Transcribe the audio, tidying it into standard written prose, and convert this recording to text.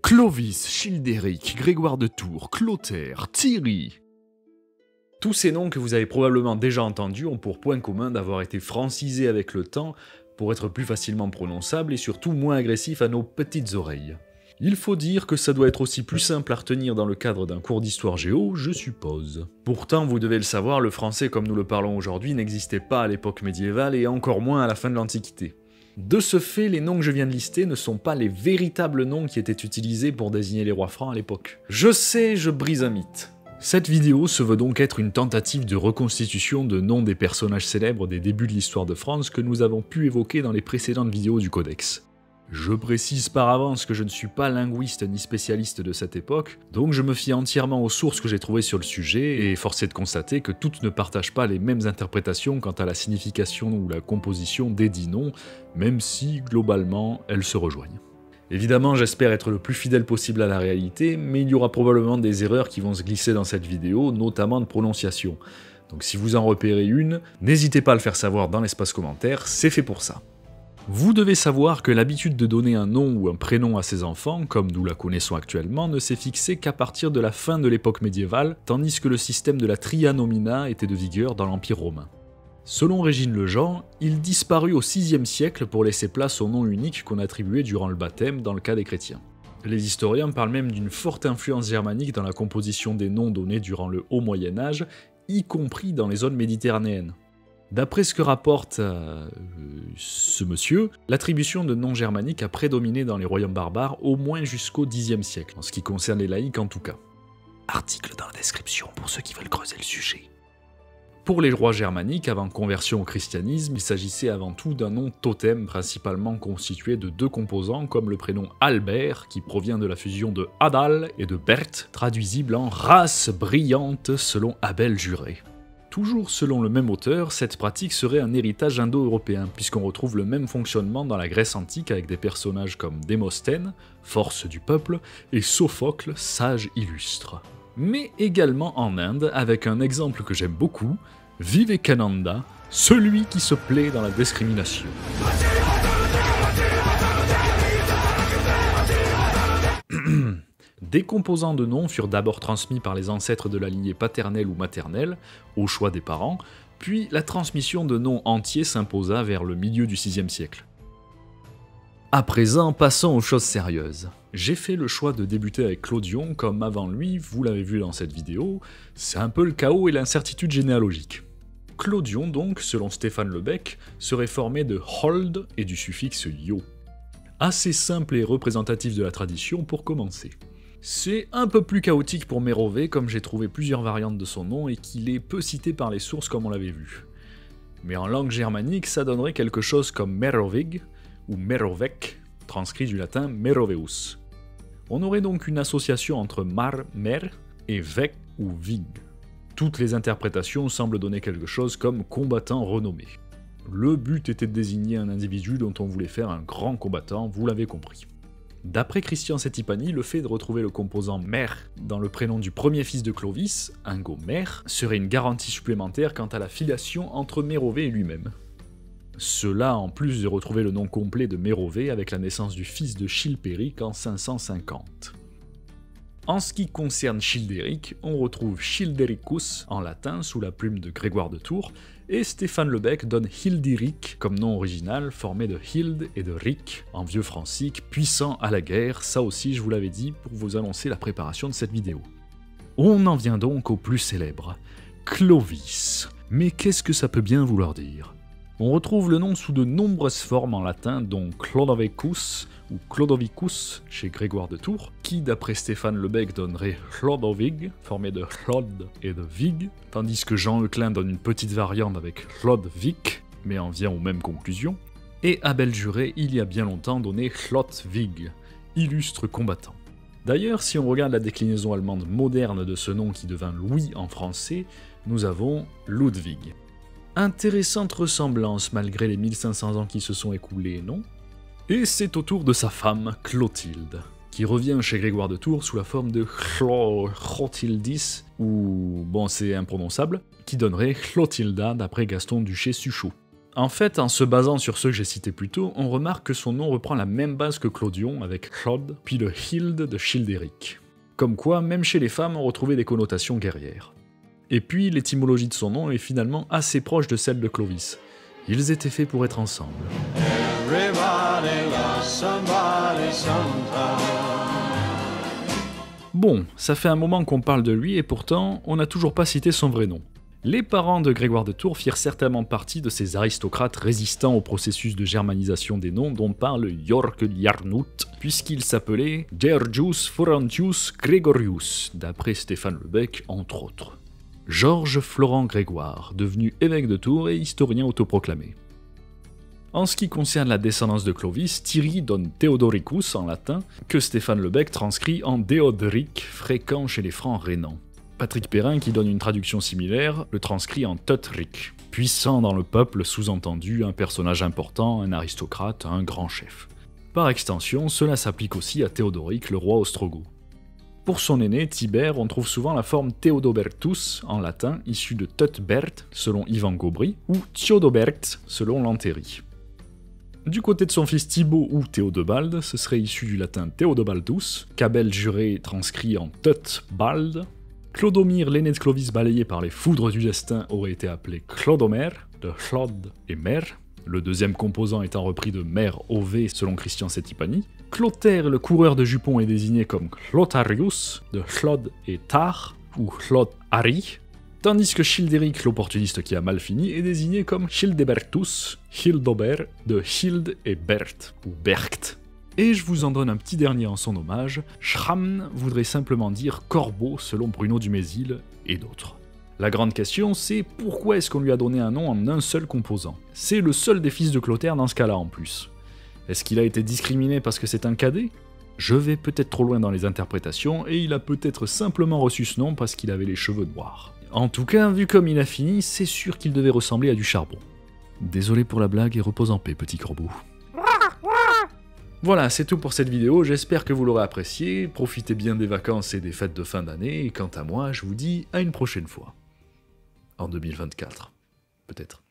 Clovis, Childéric, Grégoire de Tours, Clotaire, Thierry. Tous ces noms que vous avez probablement déjà entendus ont pour point commun d'avoir été francisés avec le temps pour être plus facilement prononçables et surtout moins agressifs à nos petites oreilles. Il faut dire que ça doit être aussi plus simple à retenir dans le cadre d'un cours d'histoire géo, je suppose. Pourtant, vous devez le savoir, le français comme nous le parlons aujourd'hui n'existait pas à l'époque médiévale et encore moins à la fin de l'Antiquité. De ce fait, les noms que je viens de lister ne sont pas les véritables noms qui étaient utilisés pour désigner les rois francs à l'époque. Je sais, je brise un mythe. Cette vidéo se veut donc être une tentative de reconstitution de noms des personnages célèbres des débuts de l'histoire de France que nous avons pu évoquer dans les précédentes vidéos du Codex. Je précise par avance que je ne suis pas linguiste ni spécialiste de cette époque, donc je me fie entièrement aux sources que j'ai trouvées sur le sujet, et force est de constater que toutes ne partagent pas les mêmes interprétations quant à la signification ou la composition des dits noms, même si, globalement, elles se rejoignent. Évidemment, j'espère être le plus fidèle possible à la réalité, mais il y aura probablement des erreurs qui vont se glisser dans cette vidéo, notamment de prononciation. Donc si vous en repérez une, n'hésitez pas à le faire savoir dans l'espace commentaire, c'est fait pour ça. Vous devez savoir que l'habitude de donner un nom ou un prénom à ses enfants, comme nous la connaissons actuellement, ne s'est fixée qu'à partir de la fin de l'époque médiévale, tandis que le système de la tria nomina était de vigueur dans l'Empire romain. Selon Régine Lejean, il disparut au VIe siècle pour laisser place au nom unique qu'on attribuait durant le baptême dans le cas des chrétiens. Les historiens parlent même d'une forte influence germanique dans la composition des noms donnés durant le Haut Moyen-Âge, y compris dans les zones méditerranéennes. D'après ce que rapporte ce monsieur, l'attribution de noms germaniques a prédominé dans les royaumes barbares au moins jusqu'au Xe siècle, en ce qui concerne les laïcs en tout cas. Article dans la description pour ceux qui veulent creuser le sujet. Pour les rois germaniques, avant conversion au christianisme, il s'agissait avant tout d'un nom totem principalement constitué de deux composants comme le prénom Albert, qui provient de la fusion de Adal et de Berthe, traduisible en race brillante selon Abel Juré. Toujours selon le même auteur, cette pratique serait un héritage indo-européen, puisqu'on retrouve le même fonctionnement dans la Grèce antique avec des personnages comme Démosthène, force du peuple, et Sophocle, sage illustre. Mais également en Inde, avec un exemple que j'aime beaucoup, Vivekananda, celui qui se plaît dans la discrimination. Des composants de noms furent d'abord transmis par les ancêtres de la lignée paternelle ou maternelle, au choix des parents, puis la transmission de noms entiers s'imposa vers le milieu du VIe siècle. À présent, passons aux choses sérieuses. J'ai fait le choix de débuter avec Clodion, comme avant lui, vous l'avez vu dans cette vidéo, c'est un peu le chaos et l'incertitude généalogique. Clodion donc, selon Stéphane Lebec, serait formé de hold et du suffixe yo. Assez simple et représentatif de la tradition pour commencer. C'est un peu plus chaotique pour Mérové, comme j'ai trouvé plusieurs variantes de son nom et qu'il est peu cité par les sources comme on l'avait vu. Mais en langue germanique, ça donnerait quelque chose comme Merovig, ou Merovec, transcrit du latin Meroveus. On aurait donc une association entre mar, mer, et vec ou vig. Toutes les interprétations semblent donner quelque chose comme combattant renommé. Le but était de désigner un individu dont on voulait faire un grand combattant, vous l'avez compris. D'après Christian Settipani, le fait de retrouver le composant mer dans le prénom du premier fils de Clovis, Ingo Mer, serait une garantie supplémentaire quant à la filiation entre Mérové et lui-même. Cela en plus de retrouver le nom complet de Mérové avec la naissance du fils de Chilpéric en 550. En ce qui concerne Childéric, on retrouve Childericus en latin sous la plume de Grégoire de Tours, et Stéphane Lebec donne Hildéric comme nom original formé de Hild et de Ric en vieux francique, puissant à la guerre, ça aussi je vous l'avais dit pour vous annoncer la préparation de cette vidéo. On en vient donc au plus célèbre, Clovis. Mais qu'est-ce que ça peut bien vouloir dire ? On retrouve le nom sous de nombreuses formes en latin, dont Clodovicus ou Clodovicus chez Grégoire de Tours, qui d'après Stéphane Lebec donnerait Chlodovig, formé de Chlod et de Vig, tandis que Jean Euclin donne une petite variante avec Chlodvic, mais en vient aux mêmes conclusions, et Abel Juré il y a bien longtemps donné Chlodvig, illustre combattant. D'ailleurs, si on regarde la déclinaison allemande moderne de ce nom qui devint Louis en français, nous avons Ludwig. Intéressante ressemblance malgré les 1500 ans qui se sont écoulés, non ? Et c'est au tour de sa femme, Clotilde, qui revient chez Grégoire de Tours sous la forme de Chlotildis, ou bon c'est imprononçable, qui donnerait Clotilda d'après Gaston Duché Suchot. En fait, en se basant sur ceux que j'ai cités plus tôt, on remarque que son nom reprend la même base que Clodion avec Claude, puis le Hild de Childéric. Comme quoi, même chez les femmes, on retrouvait des connotations guerrières. Et puis, l'étymologie de son nom est finalement assez proche de celle de Clovis. Ils étaient faits pour être ensemble. Bon, ça fait un moment qu'on parle de lui et pourtant, on n'a toujours pas cité son vrai nom. Les parents de Grégoire de Tours firent certainement partie de ces aristocrates résistants au processus de germanisation des noms dont parle York Ljarnut, puisqu'il s'appelait Georgius Florentius Gregorius, d'après Stéphane Lebec entre autres. Georges Florent Grégoire, devenu évêque de Tours et historien autoproclamé. En ce qui concerne la descendance de Clovis, Thierry donne Theodoricus en latin, que Stéphane Lebec transcrit en Déodric, fréquent chez les francs rhénans. Patrick Perrin, qui donne une traduction similaire, le transcrit en Teutric, puissant dans le peuple, sous-entendu un personnage important, un aristocrate, un grand chef. Par extension, cela s'applique aussi à Théodoric, le roi ostrogoth. Pour son aîné, Tibère, on trouve souvent la forme Theodobertus en latin, issue de Teutbert, selon Yvan Gobry, ou Thiodobert, selon Lanthéry. Du côté de son fils Thibaut ou Théodebald, ce serait issu du latin Theodobaldus, qu'Abel Juré transcrit en Teutbald. Clodomir, l'aîné de Clovis balayé par les foudres du destin, aurait été appelé Clodomer, de Chlod et Mer, le deuxième composant étant repris de Mer OV selon Christian Settipani. Clotaire, le coureur de jupons, est désigné comme Clotarius, de Chlod et Tar, ou Chlod Ari, tandis que Childéric, l'opportuniste qui a mal fini, est désigné comme Childebertus, Hildober, de Hild et Bert, ou Bercht. Et je vous en donne un petit dernier en son hommage, Schramm voudrait simplement dire corbeau selon Bruno Dumézil et d'autres. La grande question c'est pourquoi est-ce qu'on lui a donné un nom en un seul composant? C'est le seul des fils de Clotaire dans ce cas-là en plus. Est-ce qu'il a été discriminé parce que c'est un cadet? Je vais peut-être trop loin dans les interprétations et il a peut-être simplement reçu ce nom parce qu'il avait les cheveux noirs. En tout cas, vu comme il a fini, c'est sûr qu'il devait ressembler à du charbon. Désolé pour la blague et repose en paix, petit corbeau. Voilà, c'est tout pour cette vidéo, j'espère que vous l'aurez apprécié, profitez bien des vacances et des fêtes de fin d'année, et quant à moi, je vous dis à une prochaine fois. En 2024, peut-être.